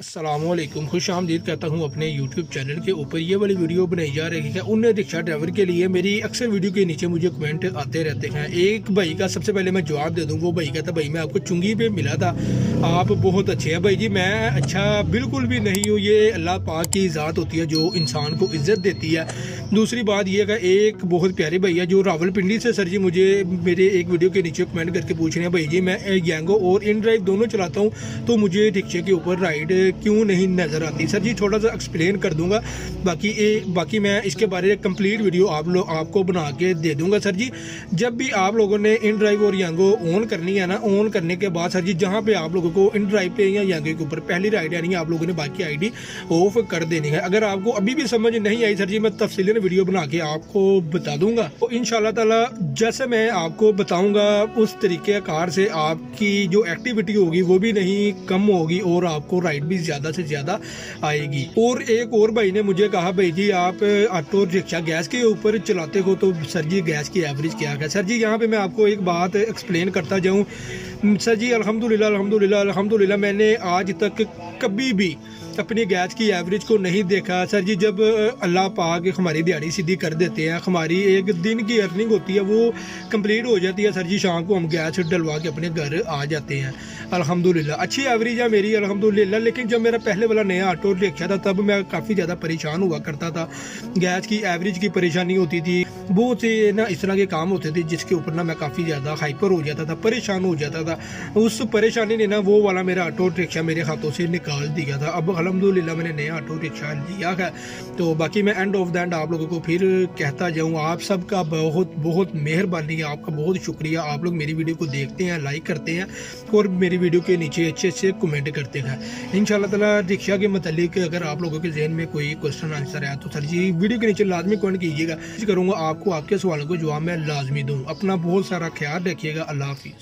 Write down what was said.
अस्सलाम वालेकुम, खुश आमदीद कहता हूँ अपने यूट्यूब चैनल के ऊपर। ये वाली वीडियो बनाई जा रही है उन रिक्शा ड्राइवर के लिए। मेरी अक्सर वीडियो के नीचे मुझे कमेंट आते रहते हैं। एक भाई का सबसे पहले मैं जवाब दे दूँ। वो भाई कहता भाई मैं आपको चुंगी पे मिला था, आप बहुत अच्छे हैं। भाई जी मैं अच्छा बिल्कुल भी नहीं हूँ। ये अल्लाह पाक की ज़ात होती है जो इंसान को इज़्ज़त देती है। दूसरी बात ये कि एक बहुत प्यारे भाई है जो रावलपिंडी से सर जी मुझे मेरे एक वीडियो के नीचे कमेंट करके पूछ रहे हैं भाई जी मैं गैंगो और इन ड्राइव दोनों चलाता हूँ, तो मुझे रिक्शे के ऊपर राइड क्यों नहीं नज़र आती। सर जी थोड़ा सा एक्सप्लेन कर दूंगा, बाकी मैं इसके बारे में कंप्लीट वीडियो आपको बना के दे दूंगा। सर जी जब भी आप लोगों ने इन ड्राइव और यांगो ऑन करनी है ना, ऑन करने के बाद सर जी जहाँ पे आप लोगों को इन ड्राइव पे या यांगो के ऊपर पहली राइड आनी है, आप लोगों ने बाकी आईडी ऑफ कर देनी है। अगर आपको अभी भी समझ नहीं आई सर जी, मैं तफसीलन वीडियो बना के आपको बता दूंगा। तो इंशाल्लाह ताला जैसे मैं आपको बताऊंगा उस तरीके कार से आपकी जो एक्टिविटी होगी वो भी नहीं कम होगी और आपको राइड भी ज़्यादा से ज़्यादा आएगी। और एक और भाई ने मुझे कहा भाई जी आप ऑटो रिक्शा गैस के ऊपर चलाते हो तो सर जी गैस की एवरेज क्या है। सर जी यहाँ पे मैं आपको एक बात एक्सप्लेन करता जाऊँ। सर जी अल्हम्दुलिल्लाह मैंने आज तक कभी भी अपनी गैस की एवरेज को नहीं देखा। सर जी जब अल्लाह पाक हमारी दिहाड़ी सीधी कर देते हैं, हमारी एक दिन की अर्निंग होती है वो कंप्लीट हो जाती है। सर जी शाम को हम गैस डलवा के अपने घर आ जाते हैं। अल्हम्दुलिल्लाह अच्छी एवरेज है मेरी अल्हम्दुलिल्लाह। लेकिन जब मेरा पहले वाला नया ऑटो रिक्शा था तब मैं काफ़ी ज़्यादा परेशान हुआ करता था। गैस की एवरेज की परेशानी होती थी, बहुत से ना इस तरह के काम होते थे जिसके ऊपर ना मैं काफ़ी ज़्यादा हाइपर हो जाता था, परेशान हो जाता था। उस परेशानी ने ना वो वाला मेरा ऑटो रिक्शा मेरे हाथों से निकाल दिया था। अब अल्हम्दुलिल्लाह मैंने नया ऑटो रिक्शा लिया है। तो बाकी मैं एंड ऑफ द एंड आप लोगों को फिर कहता जाऊँ, आप सबका बहुत बहुत मेहरबानी है, आपका बहुत शुक्रिया। आप लोग मेरी वीडियो को देखते हैं, लाइक करते हैं और मेरी वीडियो के नीचे अच्छे अच्छे कमेंट करते हैं। इंशाल्लाह ताला रिक्शा के मतलब अगर आप लोगों के जहन में कोई क्वेश्चन आंसर है तो सर जी वीडियो के नीचे लाजमी कमेंट कीजिएगा। करूँगा आपको आपके सवालों को जवाब मैं लाजमी दूँ। अपना बहुत सारा ख्याल रखिएगा। अल्लाह हाफिज़।